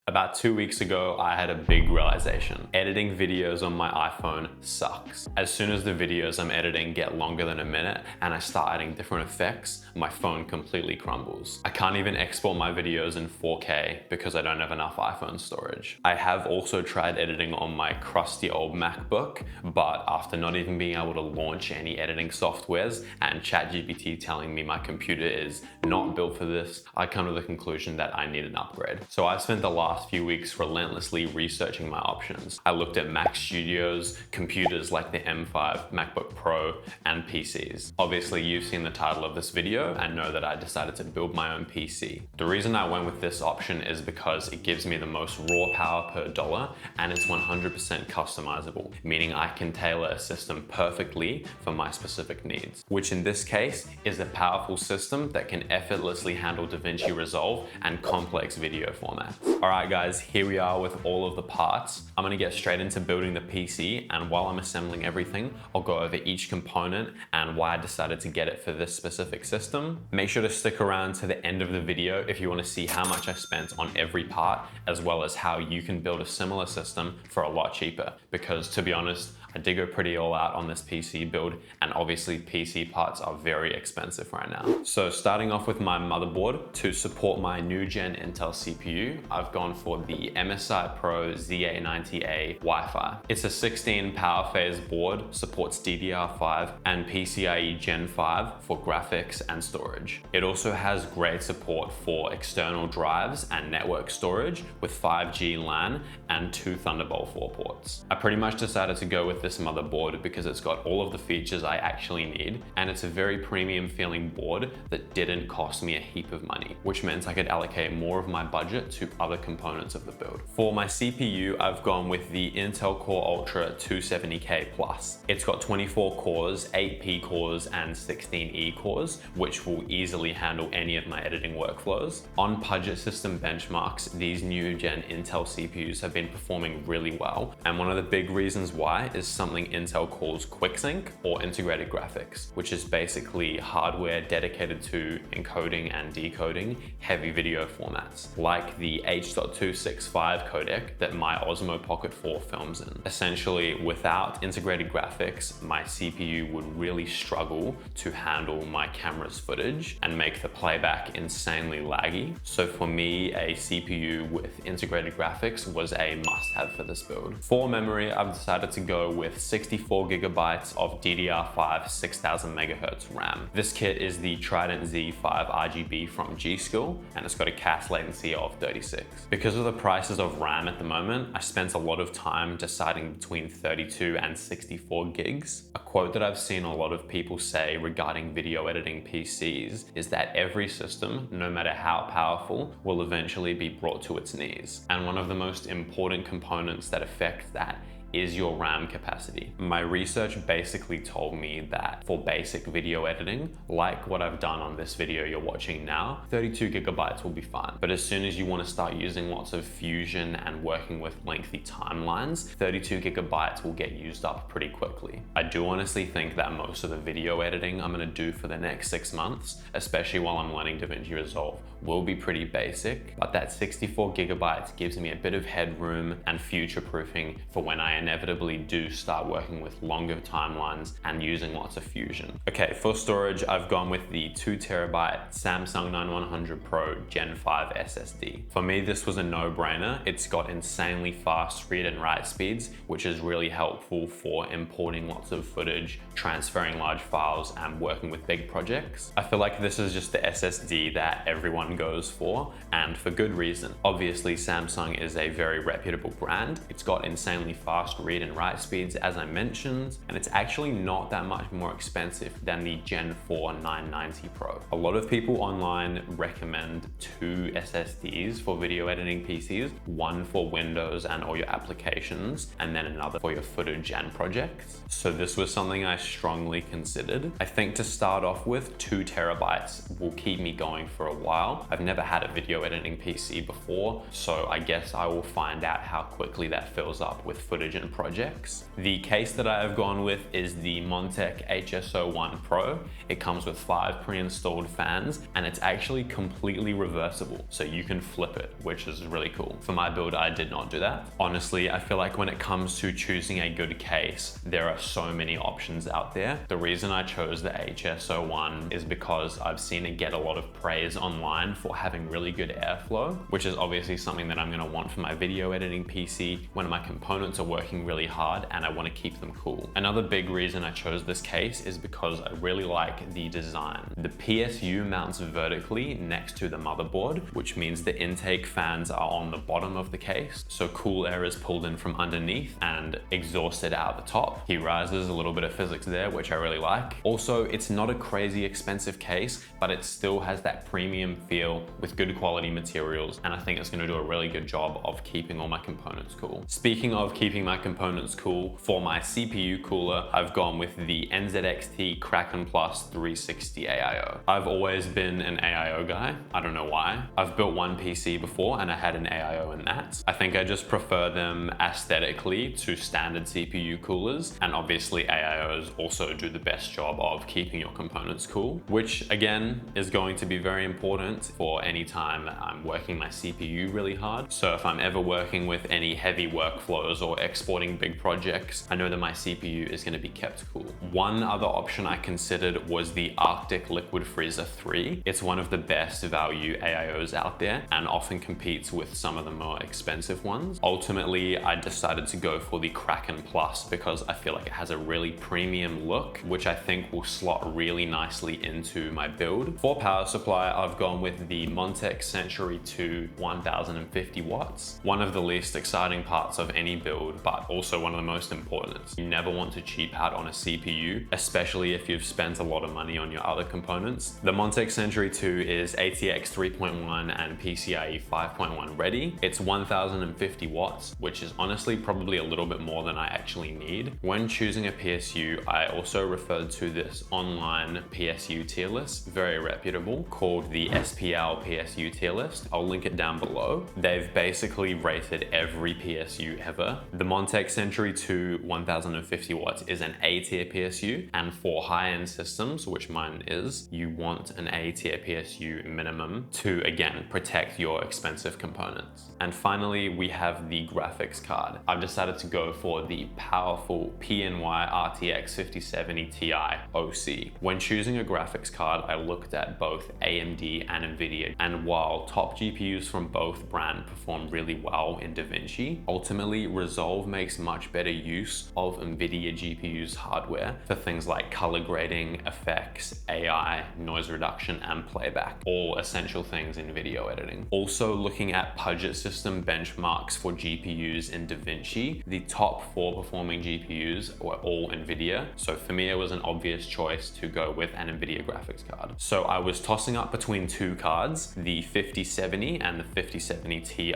About 2 weeks ago, I had a big realization. Editing videos on my iPhone sucks. As soon as the videos I'm editing get longer than a minute and I start adding different effects, my phone completely crumbles. I can't even export my videos in 4K because I don't have enough iPhone storage. I have also tried editing on my crusty old MacBook, but after not even being able to launch any editing softwares and ChatGPT telling me my computer is not built for this, I come to the conclusion that I need an upgrade. So I've spent the last few weeks relentlessly researching my options. I looked at Mac Studios, computers like the M5, MacBook Pro, and PCs. Obviously, you've seen the title of this video and know that I decided to build my own PC. The reason I went with this option is because it gives me the most raw power per dollar and it's 100% customizable, meaning I can tailor a system perfectly for my specific needs, which in this case is a powerful system that can effortlessly handle DaVinci Resolve and complex video formats. All right guys, here we are with all of the parts. I'm gonna get straight into building the PC, and while I'm assembling everything, I'll go over each component and why I decided to get it for this specific system. Make sure to stick around to the end of the video if you wanna see how much I spent on every part, as well as how you can build a similar system for a lot cheaper. Because to be honest, I did go pretty all out on this PC build, and obviously PC parts are very expensive right now. So starting off with my motherboard, to support my new gen Intel CPU, I've gone for the MSI Pro ZA90A Wi-Fi. It's a 16 power phase board, supports DDR5 and PCIe Gen 5 for graphics and storage. It also has great support for external drives and network storage with 5G LAN and 2 Thunderbolt 4 ports. I pretty much decided to go with this motherboard because it's got all of the features I actually need, and it's a very premium feeling board that didn't cost me a heap of money, which meant I could allocate more of my budget to other components of the build. For my CPU, I've gone with the Intel Core Ultra 270K Plus. It's got 24 cores, 8 P cores, and 16 E cores, which will easily handle any of my editing workflows. On Pudget System benchmarks, these new gen Intel CPUs have been performing really well, and one of the big reasons why is something Intel calls QuickSync, or integrated graphics, which is basically hardware dedicated to encoding and decoding heavy video formats, like the H.265 codec that my OSMO P4 films in. Essentially, without integrated graphics, my CPU would really struggle to handle my camera's footage and make the playback insanely laggy. So for me, a CPU with integrated graphics was a must-have for this build. For memory, I've decided to go with 64 gigabytes of DDR5 6000 MHz RAM. This kit is the Trident Z5 RGB from G.Skill, and it's got a cache latency of 36. Because of the prices of RAM at the moment, I spent a lot of time deciding between 32 and 64 gigs. A quote that I've seen a lot of people say regarding video editing PCs is that every system, no matter how powerful, will eventually be brought to its knees. And one of the most important components that affect that is your RAM capacity. My research basically told me that for basic video editing, like what I've done on this video you're watching now, 32 gigabytes will be fine. But as soon as you want to start using lots of fusion and working with lengthy timelines, 32 gigabytes will get used up pretty quickly. I do honestly think that most of the video editing I'm going to do for the next 6 months, especially while I'm learning DaVinci Resolve, will be pretty basic, but that 64 gigabytes gives me a bit of headroom and future-proofing for when I inevitably do start working with longer timelines and using lots of fusion. Okay, for storage, I've gone with the 2TB Samsung 9100 Pro Gen 5 SSD. For me, this was a no-brainer. It's got insanely fast read and write speeds, which is really helpful for importing lots of footage, transferring large files, and working with big projects. I feel like this is just the SSD that everyone goes for, and for good reason. Obviously, Samsung is a very reputable brand. It's got insanely fast read and write speeds, as I mentioned, and it's actually not that much more expensive than the Gen 4 990 Pro. A lot of people online recommend 2 SSDs for video editing PCs, one for Windows and all your applications, and then another for your footage and projects. So this was something I strongly considered. I think to start off with, 2 terabytes will keep me going for a while, well. I've never had a video editing PC before, so I guess I will find out how quickly that fills up with footage and projects. The case that I have gone with is the Montech HSO1 Pro. It comes with 5 pre-installed fans, and it's actually completely reversible, so you can flip it, which is really cool. For my build, I did not do that. Honestly, I feel like when it comes to choosing a good case, there are so many options out there. The reason I chose the HSO1 is because I've seen it get a lot of praise online for having really good airflow, which is obviously something that I'm gonna want for my video editing PC when my components are working really hard and I wanna keep them cool. Another big reason I chose this case is because I really like the design. The PSU mounts vertically next to the motherboard, which means the intake fans are on the bottom of the case, so cool air is pulled in from underneath and exhausted out the top. He rises, a little bit of physics there, which I really like. Also, it's not a crazy expensive case, but it still has that premium feel with good quality materials, and I think it's gonna do a really good job of keeping all my components cool. Speaking of keeping my components cool, for my CPU cooler, I've gone with the NZXT Kraken Plus 360 AIO. I've always been an AIO guy. I don't know why. I've built one PC before and I had an AIO in that. I think I just prefer them aesthetically to standard CPU coolers, and obviously AIOs also do the best job of keeping your components cool, which again is going to be very important for any time I'm working my CPU really hard. So if I'm ever working with any heavy workflows or exporting big projects, I know that my CPU is going to be kept cool. One other option I considered was the Arctic Liquid Freezer 3. It's one of the best value AIOs out there and often competes with some of the more expensive ones. Ultimately, I decided to go for the Kraken Plus because I feel like it has a really premium look, which I think will slot really nicely into my build. For power supply, I've gone with the Montech Century 2 1050 watts. One of the least exciting parts of any build, but also one of the most important. You never want to cheap out on a CPU, especially if you've spent a lot of money on your other components. The Montech Century 2 is ATX 3.1 and PCIe 5.1 ready. It's 1050 watts, which is honestly probably a little bit more than I actually need. When choosing a PSU, I also referred to this online PSU tier list, very reputable, called the SPL PSU Tier List. I'll link it down below. They've basically rated every PSU ever. The Montech Century 2 1050 watts is an A tier PSU, and for high-end systems, which mine is, you want an A tier PSU minimum to, again, protect your expensive components. And finally, we have the graphics card. I've decided to go for the powerful PNY RTX 5070 Ti OC. When choosing a graphics card, I looked at both AMD and NVIDIA, and while top GPUs from both brands perform really well in DaVinci, ultimately Resolve makes much better use of NVIDIA GPU's hardware for things like color grading, effects, AI, noise reduction, and playback, all essential things in video editing. Also, looking at Pudget System benchmarks for GPUs in DaVinci, the top 4 performing GPUs were all NVIDIA, so for me it was an obvious choice to go with an NVIDIA graphics card. So I was tossing up between 2 cards, the 5070 and the 5070 Ti,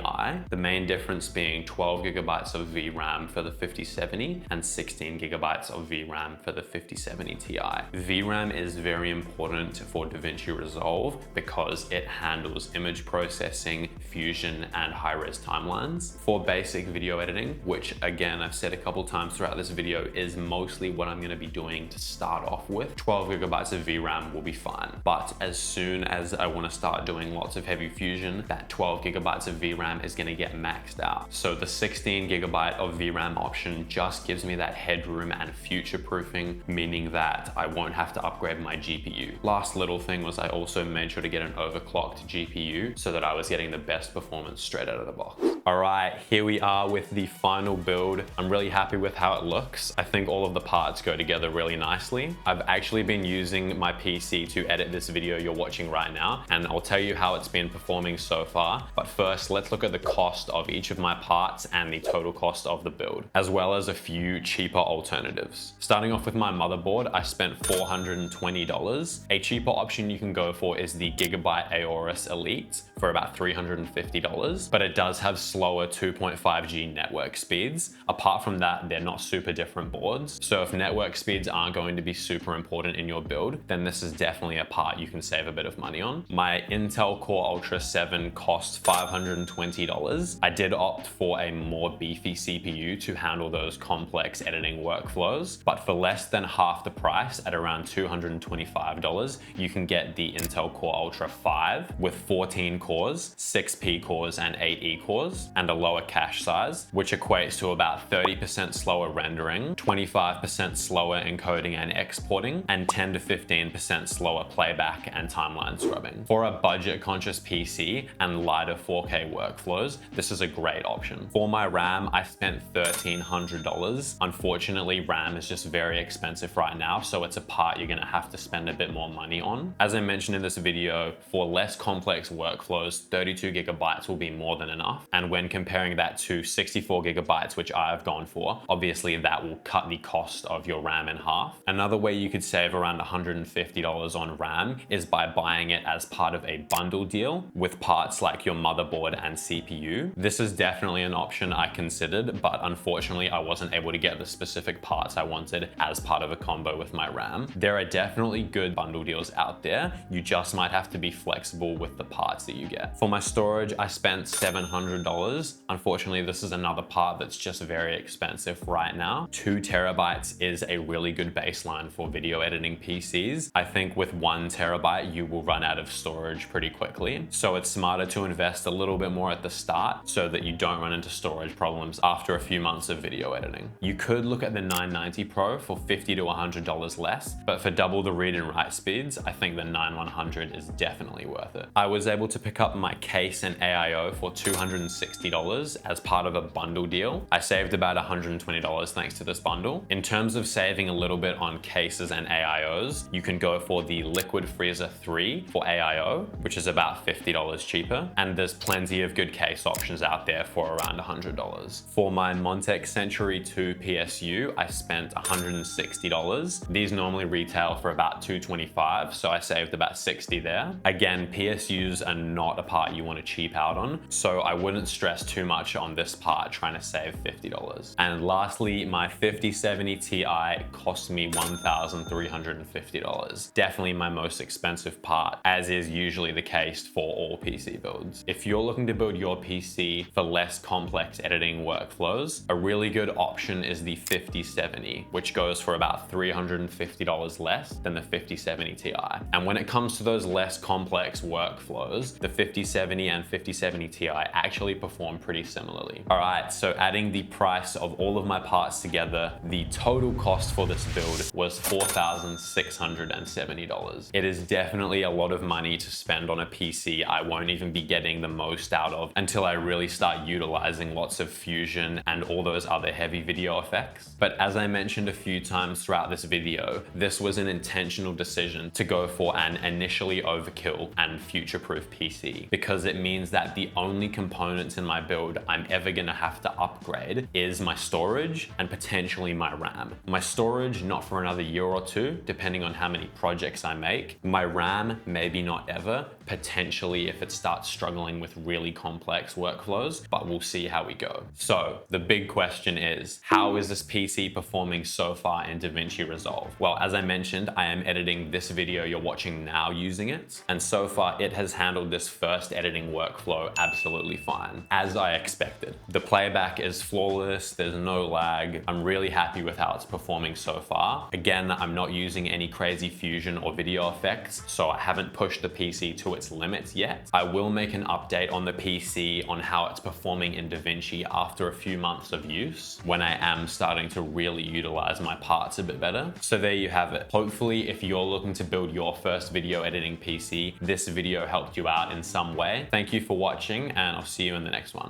the main difference being 12 gigabytes of VRAM for the 5070 and 16 gigabytes of VRAM for the 5070 Ti. VRAM is very important for DaVinci Resolve because it handles image processing, fusion, and high-res timelines. For basic video editing, which again I've said a couple times throughout this video is mostly what I'm going to be doing to start off with, 12 gigabytes of VRAM will be fine. But as soon as I want to start doing lots of heavy fusion, that 12 gigabytes of VRAM is going to get maxed out. So the 16 gigabyte of VRAM option just gives me that headroom and future proofing, meaning that I won't have to upgrade my GPU. Last little thing was I also made sure to get an overclocked GPU so that I was getting the best performance straight out of the box. All right, here we are with the final build. I'm really happy with how it looks. I think all of the parts go together really nicely. I've actually been using my PC to edit this video you're watching right now, and I'll tell you how it's been performing so far. But first, let's look at the cost of each of my parts and the total cost of the build, as well as a few cheaper alternatives. Starting off with my motherboard, I spent $420. A cheaper option you can go for is the Gigabyte Aorus Elite for about $350, but it does have slower 2.5G network speeds. Apart from that, they're not super different boards. So if network speeds aren't going to be super important in your build, then this is definitely a part you can save a bit of money on. My my Intel Core Ultra 7 cost $520, I did opt for a more beefy CPU to handle those complex editing workflows, but for less than half the price, at around $225, you can get the Intel Core Ultra 5 with 14 cores, 6 P cores and 8 E cores, and a lower cache size, which equates to about 30% slower rendering, 25% slower encoding and exporting, and 10 to 15% slower playback and timeline scrubbing. For a budget-conscious PC and lighter 4K workflows, this is a great option. For my RAM, I spent $1,300. Unfortunately, RAM is just very expensive right now, so it's a part you're gonna have to spend a bit more money on. As I mentioned in this video, for less complex workflows, 32 gigabytes will be more than enough. And when comparing that to 64 gigabytes, which I've gone for, obviously that will cut the cost of your RAM in half. Another way you could save around $150 on RAM is by buying it as part of a bundle deal with parts like your motherboard and CPU. This is definitely an option I considered, but unfortunately I wasn't able to get the specific parts I wanted as part of a combo with my RAM. There are definitely good bundle deals out there. You just might have to be flexible with the parts that you get. For my storage, I spent $700. Unfortunately, this is another part that's just very expensive right now. 2 terabytes is a really good baseline for video editing PCs. I think with 1 terabyte, you will run out of storage pretty quickly. So it's smarter to invest a little bit more at the start so that you don't run into storage problems after a few months of video editing. You could look at the 990 Pro for $50 to $100 less, but for double the read and write speeds, I think the 9100 is definitely worth it. I was able to pick up my case and AIO for $260 as part of a bundle deal. I saved about $120 thanks to this bundle. In terms of saving a little bit on cases and AIOs, you can go for the Liquid Freezer 3 for AIO, which is about $50 cheaper, and there's plenty of good case options out there for around $100. For my Montech Century 2 PSU, I spent $160. These normally retail for about $225, so I saved about $60 there. Again, PSUs are not a part you want to cheap out on, so I wouldn't stress too much on this part trying to save $50. And lastly, my 5070 Ti cost me $1,350. Definitely my most expensive part, as is usually the case for all PC builds. If you're looking to build your PC for less complex editing workflows, a really good option is the 5070, which goes for about $350 less than the 5070 Ti. And when it comes to those less complex workflows, the 5070 and 5070 Ti actually perform pretty similarly. All right, so adding the price of all of my parts together, the total cost for this build was $4,670. It is definitely a lot of money to spend on a PC I won't even be getting the most out of until I really start utilizing lots of Fusion and all those other heavy video effects. But as I mentioned a few times throughout this video, this was an intentional decision to go for an initially overkill and future-proof PC, because it means that the only components in my build I'm ever gonna have to upgrade is my storage and potentially my RAM. My storage, not for another year or two, depending on how many projects I make. My RAM, maybe not ever, potentially if it starts struggling with really complex workflows, but we'll see how we go. So the big question is, how is this PC performing so far in DaVinci Resolve? Well, as I mentioned, I am editing this video you're watching now using it, and so far it has handled this first editing workflow absolutely fine, as I expected. The playback is flawless, there's no lag. I'm really happy with how it's performing so far. Again, I'm not using any crazy Fusion or video effects, so I haven't pushed the PC to its limits yet. I will make an update on the PC on how it's performing in DaVinci after a few months of use, when I am starting to really utilize my parts a bit better. So there you have it. Hopefully, if you're looking to build your first video editing PC, this video helped you out in some way. Thank you for watching, and I'll see you in the next one.